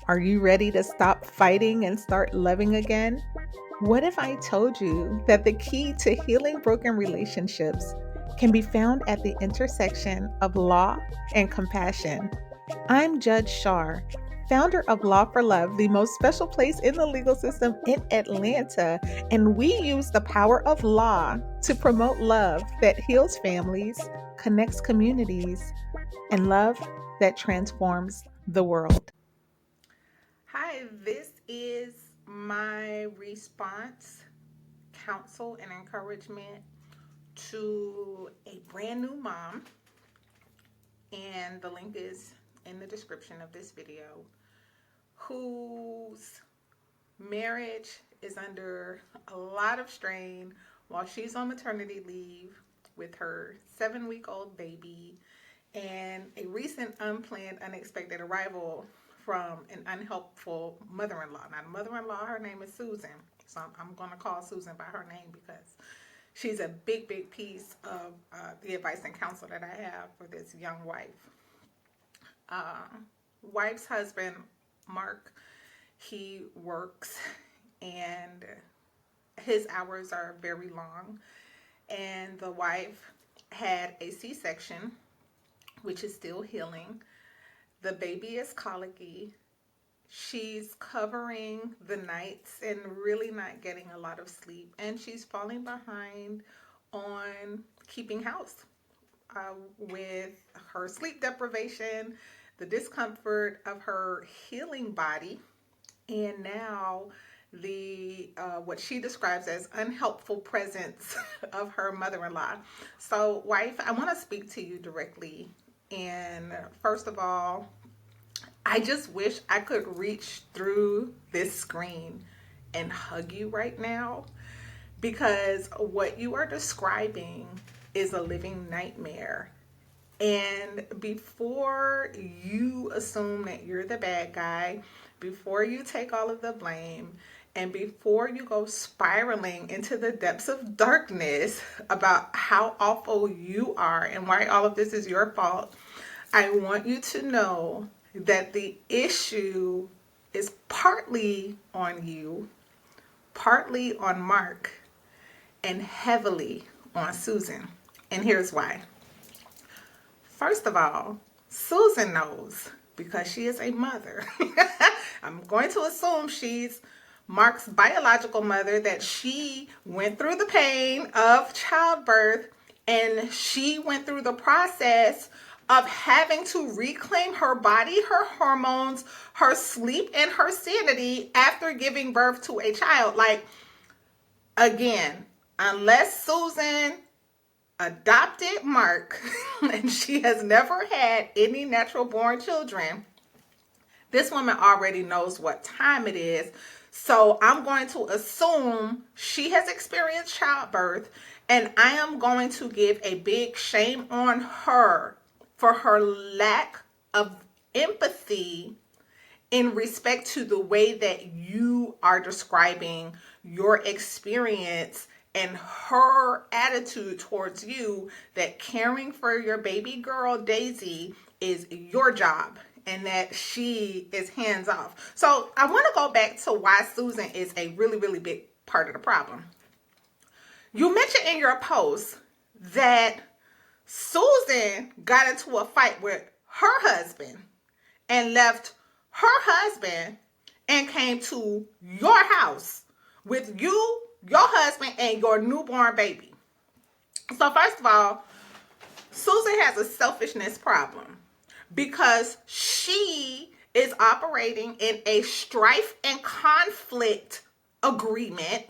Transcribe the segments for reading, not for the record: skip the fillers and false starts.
Are you ready to stop fighting and start loving again? What if I told you that the key to healing broken relationships can be found at the intersection of law and compassion? I'm Judge Shar, founder of Law for Love, the most special place in the legal system in Atlanta, and we use the power of law to promote love that heals families, connects communities, and love that transforms the world. Hi, this is my response, counsel, and encouragement to a brand new mom, and the link is in the description of this video, whose marriage is under a lot of strain while she's on maternity leave with her 7-week-old baby and a recent unplanned, unexpected arrival from an unhelpful mother-in-law. Now, the mother-in-law, her name is Susan, so I'm going to call Susan by her name because she's a big, big piece of the advice and counsel that I have for this young wife. Wife's husband, Mark, he works and his hours are very long, and the wife had a C-section, which is still healing. The baby is colicky. She's covering the nights and really not getting a lot of sleep, and she's falling behind on keeping house with her sleep deprivation, the discomfort of her healing body, and now the what she describes as unhelpful presence of her mother-in-law. So, wife, I want to speak to you directly. And first of all, I just wish I could reach through this screen and hug you right now, because what you are describing is a living nightmare. And before you assume that you're the bad guy, before you take all of the blame, and before you go spiraling into the depths of darkness about how awful you are and why all of this is your fault, I want you to know that the issue is partly on you, partly on Mark, and heavily on Susan. And here's why. First of all, Susan knows because she is a mother. I'm going to assume she's Mark's biological mother, that she went through the pain of childbirth and she went through the process of having to reclaim her body, her hormones, her sleep, and her sanity after giving birth to a child. Like, again, unless Susan adopted Mark and she has never had any natural born children, this woman already knows what time it is. So I'm going to assume she has experienced childbirth, and I am going to give a big shame on her for her lack of empathy in respect to the way that you are describing your experience and her attitude towards you, that caring for your baby girl Daisy is your job and that she is hands off. So I want to go back to why Susan is a really, really big part of the problem. You mentioned in your post that Susan got into a fight with her husband and left her husband and came to your house with you, your husband, and your newborn baby. So first of all, Susan has a selfishness problem because she is operating in a strife and conflict agreement.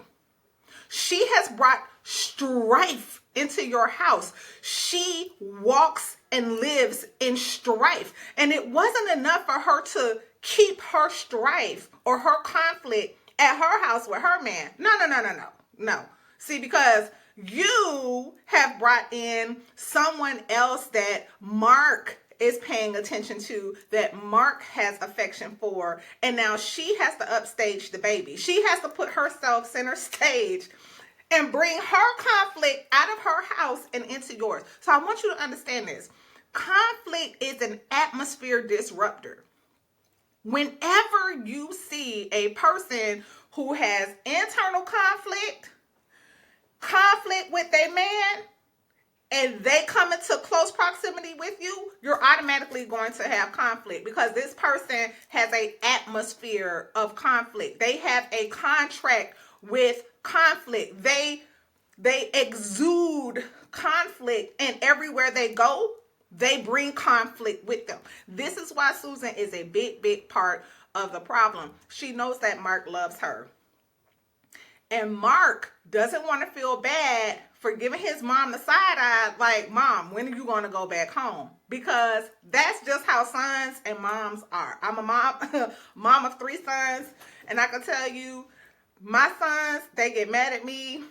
She has brought strife into your house. She walks and lives in strife. And it wasn't enough for her to keep her strife or her conflict at her house with her man. No. See, because you have brought in someone else that Mark is paying attention to, that Mark has affection for, and now she has to upstage the baby. She has to put herself center stage and bring her conflict out of her house and into yours. So I want you to understand this. Conflict is an atmosphere disruptor. Whenever you see a person who has internal conflict with a man, and they come into close proximity with you, you're automatically going to have conflict, because this person has an atmosphere of conflict. They have a contract with conflict. They exude conflict, and everywhere they go, they bring conflict with them. This is why Susan is a big part of the problem. She knows that Mark loves her. And Mark doesn't want to feel bad for giving his mom the side eye, like, Mom, when are you going to go back home? Because that's just how sons and moms are. I'm a mom of 3 sons, and I can tell you, my sons, they get mad at me.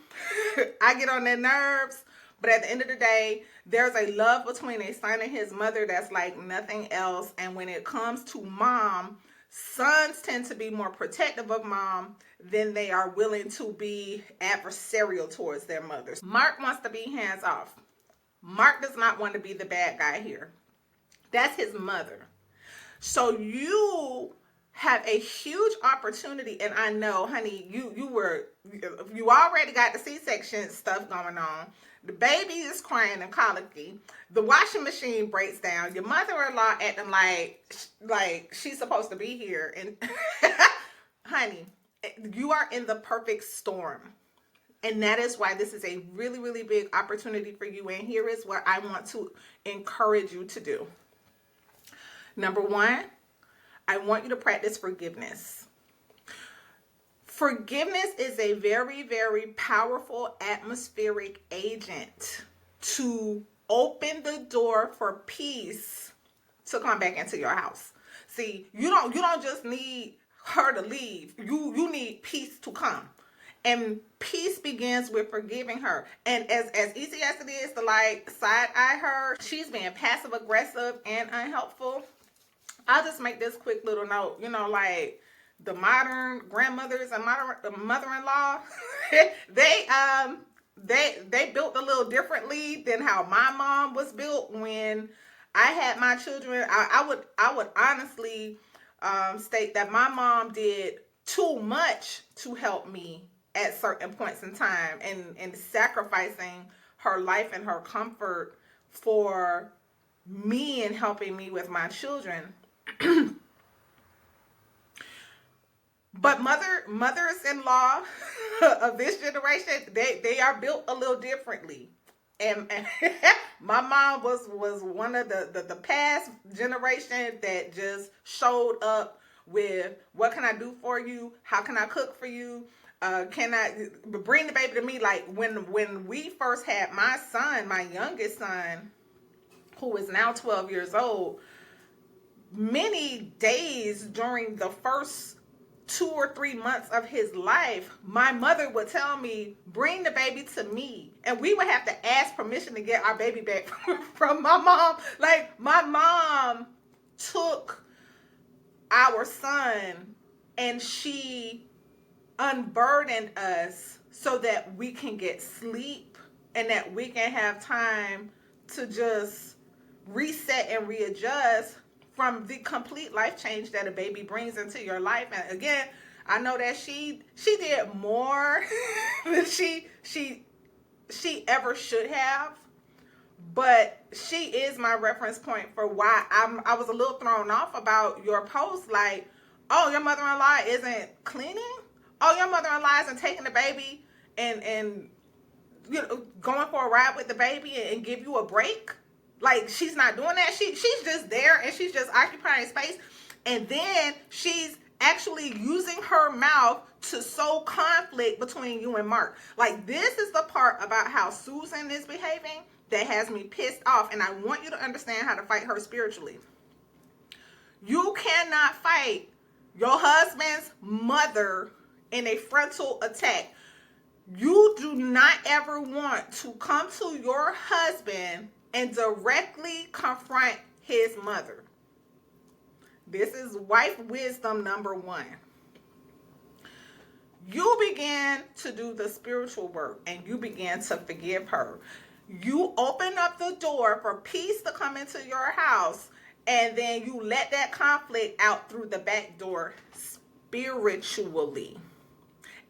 I get on their nerves. But at the end of the day, there's a love between a son and his mother that's like nothing else. And when it comes to mom, sons tend to be more protective of mom than they are willing to be adversarial towards their mothers. Mark wants to be hands off. Mark does not want to be the bad guy here. That's his mother. So you have a huge opportunity, and I know, honey, you already got the C-section stuff going on. The baby is crying and colicky. The washing machine breaks down. Your mother-in-law acting like she's supposed to be here. And honey, you are in the perfect storm. And that is why this is a really, really big opportunity for you. And here is what I want to encourage you to do. Number 1, I want you to practice forgiveness. Forgiveness is a very, very powerful atmospheric agent to open the door for peace to come back into your house. See, you don't just need her to leave. You need peace to come. And peace begins with forgiving her. And as easy as it is to like side eye her, she's being passive aggressive and unhelpful. I'll just make this quick little note. Like the modern grandmothers and mother-in-law, they built a little differently than how my mom was built when I had my children. I would honestly state that my mom did too much to help me at certain points in time, and sacrificing her life and her comfort for me and helping me with my children. But mothers-in-law of this generation, they are built a little differently. And my mom was one of the past generation that just showed up with, what can I do for you? How can I cook for you? Can I bring the baby to me? Like when we first had my son, my youngest son, who is now 12 years old, many days during the first 2 or 3 months of his life, my mother would tell me, bring the baby to me. And we would have to ask permission to get our baby back from my mom. Like, my mom took our son and she unburdened us so that we can get sleep and that we can have time to just reset and readjust from the complete life change that a baby brings into your life. And again, I know that she did more than she ever should have, but she is my reference point for why I was a little thrown off about your post. Like, oh, your mother-in-law isn't cleaning? Oh, your mother-in-law isn't taking the baby and going for a ride with the baby and give you a break? Like, she's not doing that. She's just there and she's just occupying space. And then she's actually using her mouth to sow conflict between you and Mark. Like, this is the part about how Susan is behaving that has me pissed off. And I want you to understand how to fight her spiritually. You cannot fight your husband's mother in a frontal attack. You do not ever want to come to your husband and directly confront his mother. This is wife wisdom number 1. You begin to do the spiritual work and you begin to forgive her. You open up the door for peace to come into your house, and then you let that conflict out through the back door spiritually.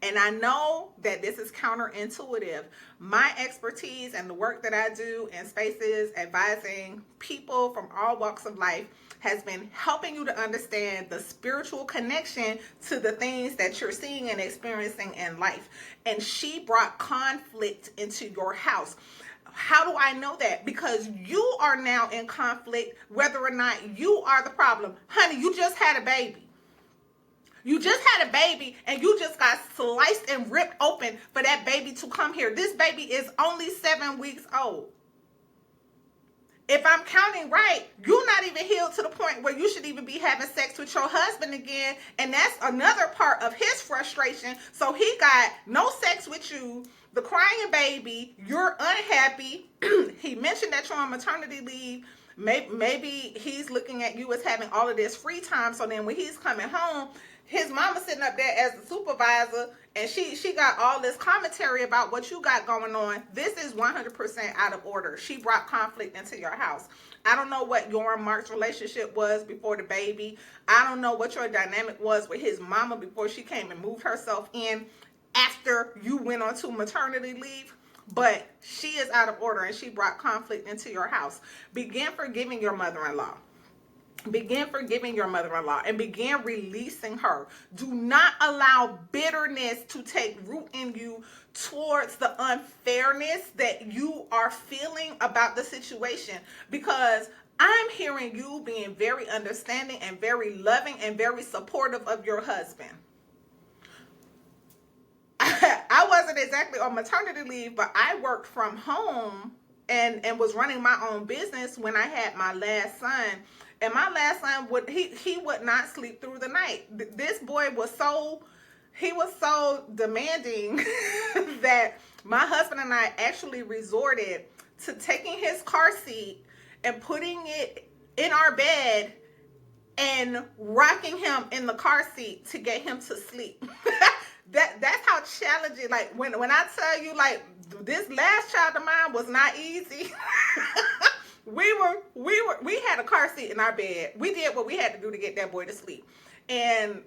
And I know that this is counterintuitive. My expertise and the work that I do in spaces advising people from all walks of life has been helping you to understand the spiritual connection to the things that you're seeing and experiencing in life. And she brought conflict into your house. How do I know that? Because you are now in conflict whether or not you are the problem. Honey, you just had a baby. You just had a baby and you just got sliced and ripped open for that baby to come here. This baby is only 7 weeks old. If I'm counting right, you're not even healed to the point where you should even be having sex with your husband again. And that's another part of his frustration. So he got no sex with you, the crying baby, you're unhappy. He mentioned that you're on maternity leave. Maybe he's looking at you as having all of this free time. So then when he's coming home, his mama sitting up there as the supervisor, and she got all this commentary about what you got going on. This is 100% out of order. She brought conflict into your house. I don't know what your and Mark's relationship was before the baby. I don't know what your dynamic was with his mama before she came and moved herself in after you went on to maternity leave. But she is out of order and she brought conflict into your house. Begin forgiving your mother-in-law. Begin forgiving your mother-in-law and begin releasing her. Do not allow bitterness to take root in you towards the unfairness that you are feeling about the situation, because I'm hearing you being very understanding and very loving and very supportive of your husband. I wasn't exactly on maternity leave, but I worked from home and was running my own business when I had my last son. And my last son would not sleep through the night. This boy was so demanding that my husband and I actually resorted to taking his car seat and putting it in our bed and rocking him in the car seat to get him to sleep. That's how challenging. Like when I tell you, like, this last child of mine was not easy. We had a car seat in our bed. We did what we had to do to get that boy to sleep. And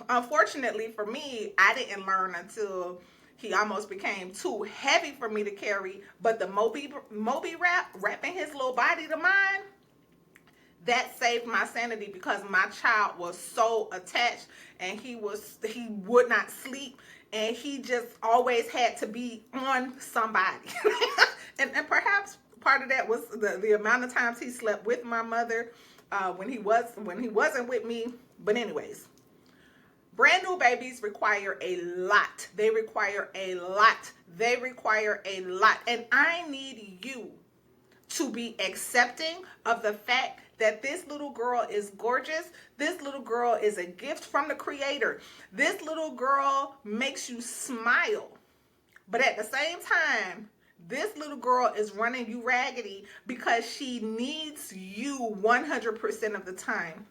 unfortunately for me, I didn't learn until he almost became too heavy for me to carry. But the Moby wrapping his little body to mine, that saved my sanity, because my child was so attached and he would not sleep, and he just always had to be on somebody. and perhaps part of that was the amount of times he slept with my mother when he wasn't with me. But anyways, brand new babies require a lot. They require a lot. They require a lot. And I need you to be accepting of the fact that this little girl is gorgeous. This little girl is a gift from the Creator. This little girl makes you smile. But at the same time, this little girl is running you raggedy because she needs you 100% of the time.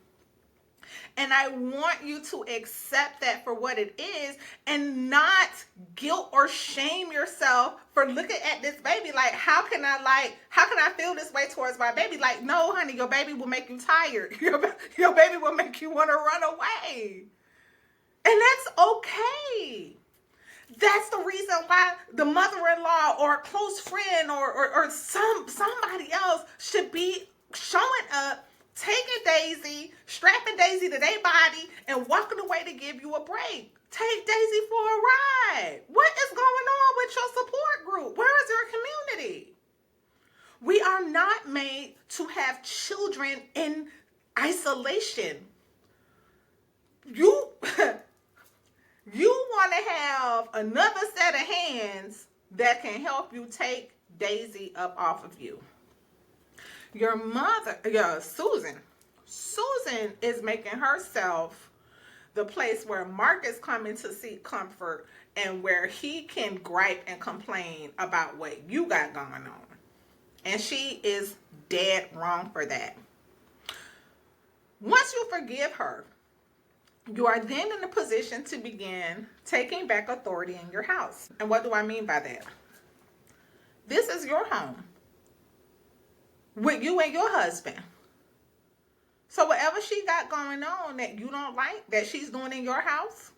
And I want you to accept that for what it is and not guilt or shame yourself for looking at this baby like, how can I feel this way towards my baby? Like, no, honey, your baby will make you tired. Your baby will make you want to run away. And that's okay. That's the reason why the mother-in-law or a close friend or somebody else should be showing up, taking Daisy, strapping Daisy to their body, and walking away to give you a break. Take Daisy for a ride. What is going on with your support group? Where is your community? We are not made to have children in isolation. You want to have another set of hands that can help you take Daisy up off of you. Your mother, Susan is making herself the place where Mark is coming to seek comfort and where he can gripe and complain about what you got going on. And she is dead wrong for that. Once you forgive her, you are then in a position to begin taking back authority in your house. And what do I mean by that? This is your home with you and your husband. So whatever she got going on that you don't like, that she's doing in your house,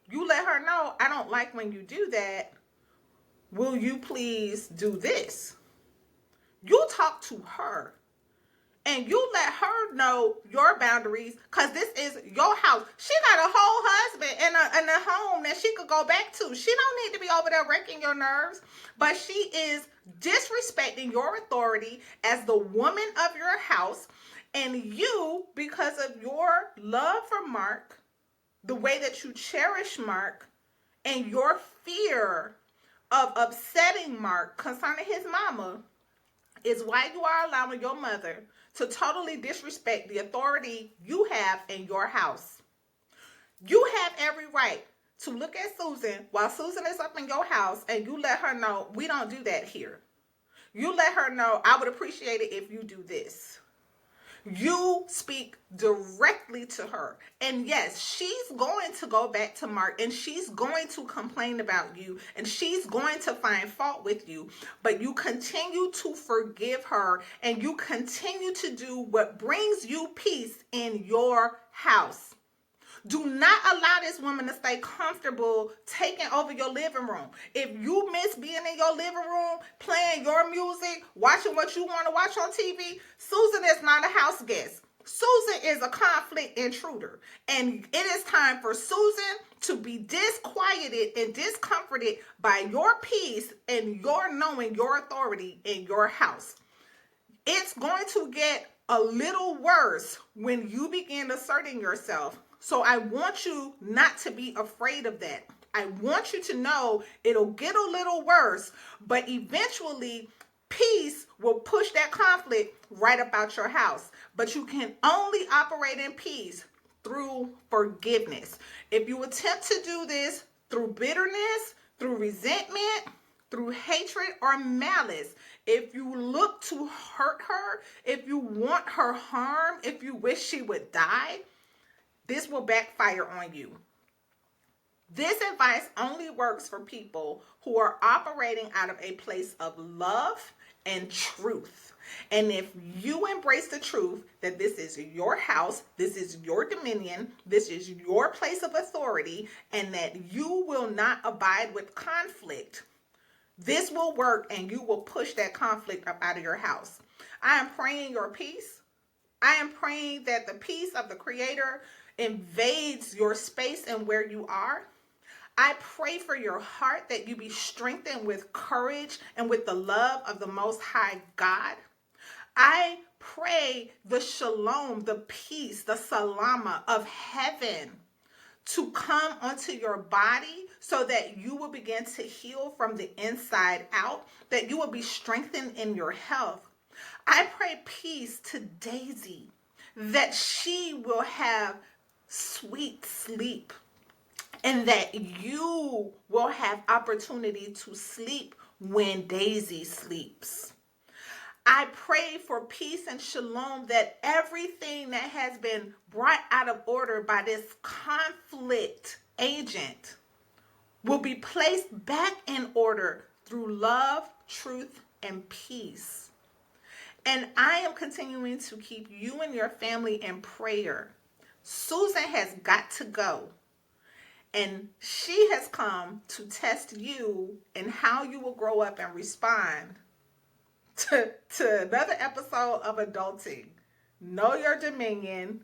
you let her know, I don't like when you do that. Will you please do this? You talk to her and you let her know your boundaries, because this is your house. She got a whole husband and a home that she could go back to. She don't need to be over there wrecking your nerves, but she is disrespecting your authority as the woman of your house. And you, because of your love for Mark, the way that you cherish Mark, and your fear of upsetting Mark concerning his mama, is why you are allowing your mother to totally disrespect the authority you have in your house. You have every right to look at Susan while Susan is up in your house, and you let her know, we don't do that here. You let her know, I would appreciate it if you do this. You speak directly to her. And yes, she's going to go back to Mark and she's going to complain about you and she's going to find fault with you. But you continue to forgive her and you continue to do what brings you peace in your house. Do not allow this woman to stay comfortable taking over your living room. If you miss being in your living room, playing your music, watching what you want to watch on TV, Susan is not a house guest. Susan is a conflict intruder. And it is time for Susan to be disquieted and discomforted by your peace and your knowing your authority in your house. It's going to get a little worse when you begin asserting yourself. So I want you not to be afraid of that. I want you to know it'll get a little worse, but eventually peace will push that conflict right up out your house. But you can only operate in peace through forgiveness. If you attempt to do this through bitterness, through resentment, through hatred or malice, if you look to hurt her, if you want her harm, if you wish she would die, this will backfire on you. This advice only works for people who are operating out of a place of love and truth. And if you embrace the truth that this is your house, this is your dominion, this is your place of authority, and that you will not abide with conflict, this will work and you will push that conflict up out of your house. I am praying your peace. I am praying that the peace of the Creator invades your space and where you are. I pray for your heart that you be strengthened with courage and with the love of the Most High God. I pray the shalom, the peace, the salama of heaven to come onto your body so that you will begin to heal from the inside out, that you will be strengthened in your health. I pray peace to Daisy, that she will have sweet sleep and that you will have opportunity to sleep when Daisy sleeps. I pray for peace and shalom, that everything that has been brought out of order by this conflict agent will be placed back in order through love, truth, and peace. And I am continuing to keep you and your family in prayer. Susan has got to go. And she has come to test you and how you will grow up and respond to another episode of adulting. Know your dominion,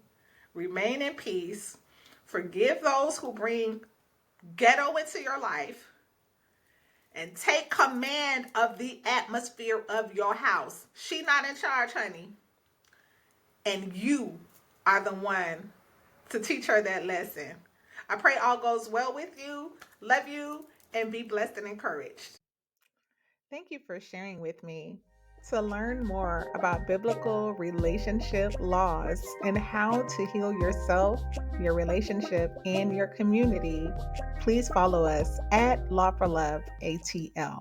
remain in peace, forgive those who bring ghetto into your life, and take command of the atmosphere of your house. She not in charge, honey. And you are the one to teach her that lesson. I pray all goes well with you. Love you and be blessed and encouraged. Thank you for sharing with me. To learn more about biblical relationship laws and how to heal yourself, your relationship, and your community, please follow us at Law for Love ATL.